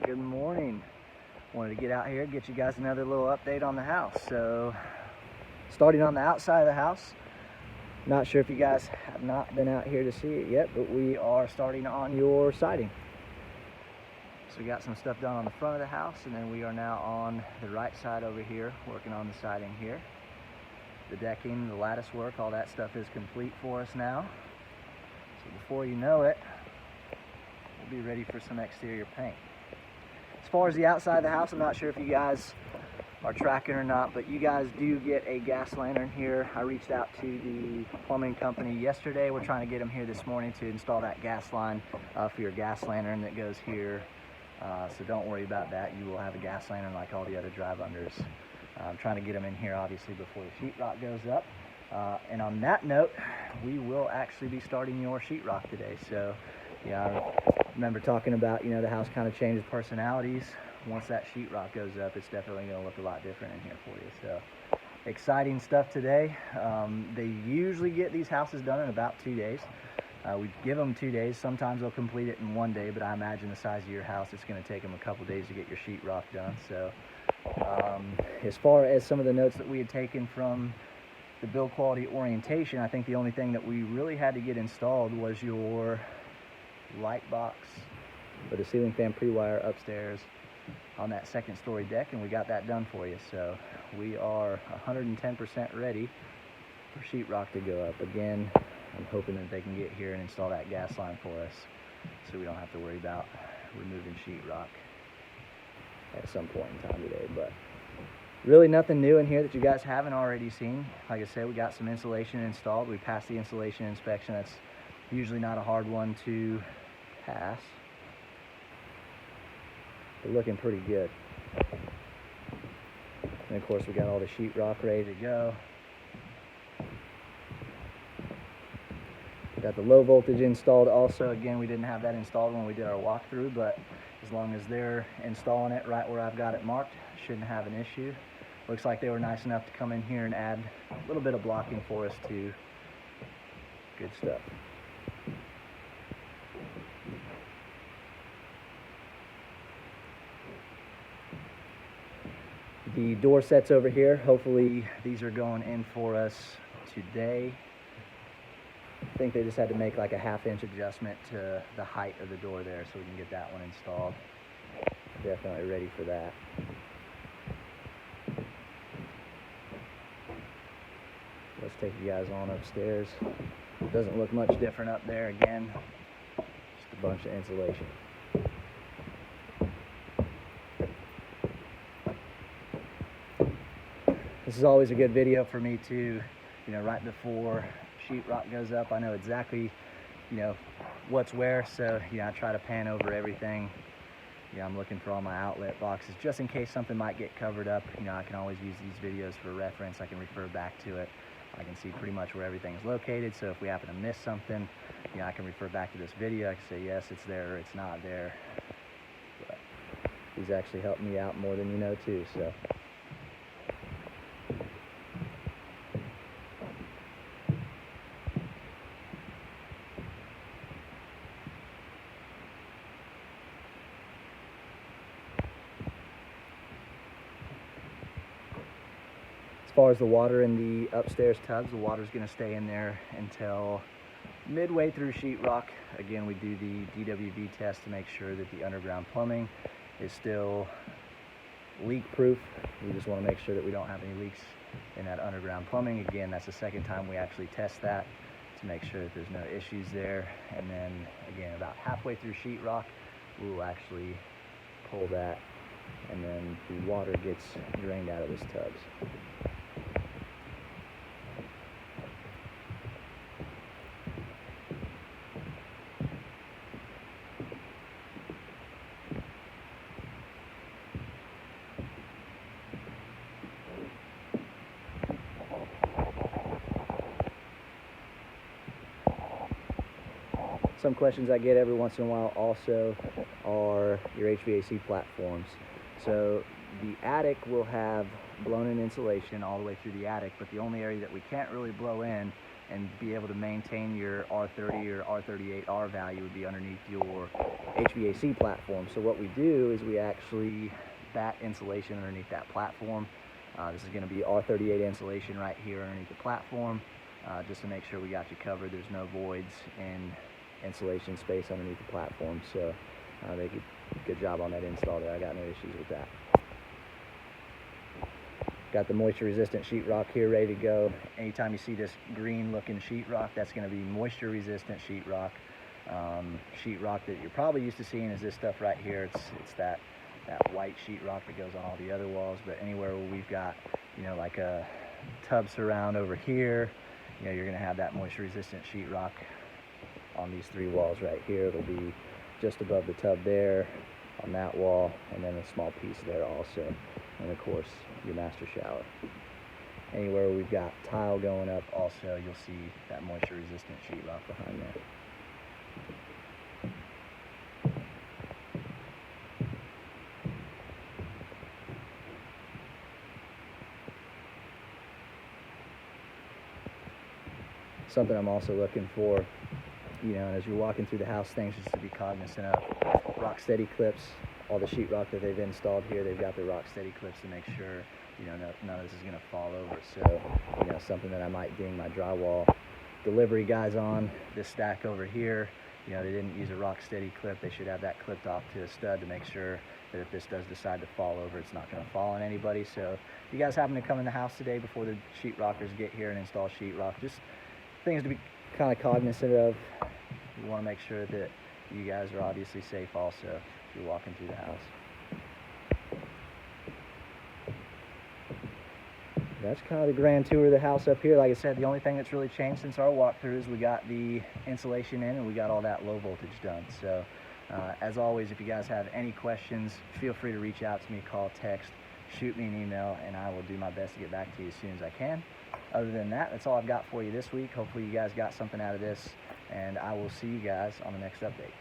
Good morning. Wanted to get out here, get you guys another little update on the house. So, starting on the outside of the house, not sure if you guys have not been out here to see it yet, but we are starting on your siding. So we got some stuff done on the front of the house, and then we are now on the right side over here, working on the siding here. The decking, the lattice work, all that stuff is complete for us now. So before you know it, we'll be ready for some exterior paint. As far as the outside of the house, I'm not sure if you guys are tracking or not, but you guys do get a gas lantern here. I reached out to the plumbing company yesterday. We're trying to get them here this morning to install that gas line for your gas lantern that goes here. So don't worry about that. You will have a gas lantern like all the other drive-unders. I'm trying to get them in here obviously before the sheetrock goes up. And on that note, we will actually be starting your sheetrock today. So yeah, I remember talking about, the house kind of changes personalities. Once that sheetrock goes up, it's definitely going to look a lot different in here for you. So exciting stuff today. They usually get these houses done in about 2 days. We give them 2 days. Sometimes they'll complete it in 1 day, but I imagine the size of your house, it's going to take them a couple days to get your sheetrock done. So as far as some of the notes that we had taken from the build quality orientation, I think the only thing that we really had to get installed was your light box for the ceiling fan pre-wire upstairs on that second story deck, and we got that done for you. So we are 110% ready for sheetrock to go up. Again, I'm hoping that they can get here and install that gas line for us so we don't have to worry about removing sheetrock at some point in time today. But really nothing new in here that you guys haven't already seen. Like I said, we got some insulation installed. We passed the insulation inspection. That's usually not a hard one to pass. They're looking pretty good. And of course we got all the sheetrock ready to go. Got the low voltage installed also. Again, we didn't have that installed when we did our walkthrough, but as long as they're installing it right where I've got it marked, shouldn't have an issue. Looks like they were nice enough to come in here and add a little bit of blocking for us too. Good stuff. The door sets over here, hopefully these are going in for us today. I think they just had to make like a 1/2 inch adjustment to the height of the door there so we can get that one installed. Definitely ready for that. Let's take you guys on upstairs. Doesn't look much different up there. Again, just a bunch of insulation. This is always a good video for me too, right before sheetrock goes up. I know exactly, what's where, so, I try to pan over everything. I'm looking for all my outlet boxes, just in case something might get covered up. I can always use these videos for reference. I can refer back to it. I can see pretty much where everything's located, so if we happen to miss something, I can refer back to this video. I can say, yes, it's there, or it's not there. But these actually help me out more than you know too, so. As far as the water in the upstairs tubs, the water's going to stay in there until midway through sheetrock. Again, we do the DWV test to make sure that the underground plumbing is still leak proof. We just want to make sure that we don't have any leaks in that underground plumbing. Again, that's the second time we actually test that to make sure that there's no issues there. And then again, about halfway through sheetrock, we will actually pull that, and then the water gets drained out of these tubs. Some questions I get every once in a while also are your HVAC platforms. So the attic will have blown in insulation all the way through the attic, but the only area that we can't really blow in, and be able to maintain your R30 or R38R value would be underneath your HVAC platform. So what we do is we actually bat insulation underneath that platform. This is going to be R38 insulation right here underneath the platform, just to make sure we got you covered. There's no voids in insulation space underneath the platform. So they did a good job on that install there. I got no issues with that. Got the moisture resistant sheetrock here ready to go. Anytime you see this green looking sheetrock, that's going to be moisture resistant sheetrock. Sheetrock that you're probably used to seeing is this stuff right here. It's that white sheetrock that goes on all the other walls. But anywhere where we've got, you know, like a tub surround over here, you know, you're going to have that moisture resistant sheetrock on these 3 walls right here. It'll be just above the tub there, on that wall, and then a small piece there also. And of course, your master shower. Anywhere we've got tile going up also, you'll see that moisture resistant sheetrock behind there. Something I'm also looking for, you know, as you're walking through the house, things just to be cognizant of. Rock steady clips. All the sheetrock that they've installed here, they've got the rock steady clips to make sure, you know, none of this is going to fall over. So, you know, something that I might ding my drywall delivery guys on. This stack over here, you know, they didn't use a rock steady clip. They should have that clipped off to a stud to make sure that if this does decide to fall over, it's not going to fall on anybody. So if you guys happen to come in the house today before the sheetrockers get here and install sheetrock, just things to be kind of cognizant of. You want to make sure that you guys are obviously safe also if you're walking through the house. That's kind of the grand tour of the house up here. Like I said, the only thing that's really changed since our walkthrough is we got the insulation in and we got all that low voltage done. So as always, if you guys have any questions, feel free to reach out to me, call, text, shoot me an email, and I will do my best to get back to you as soon as I can. Other than that, that's all I've got for you this week. Hopefully you guys got something out of this, and I will see you guys on the next update.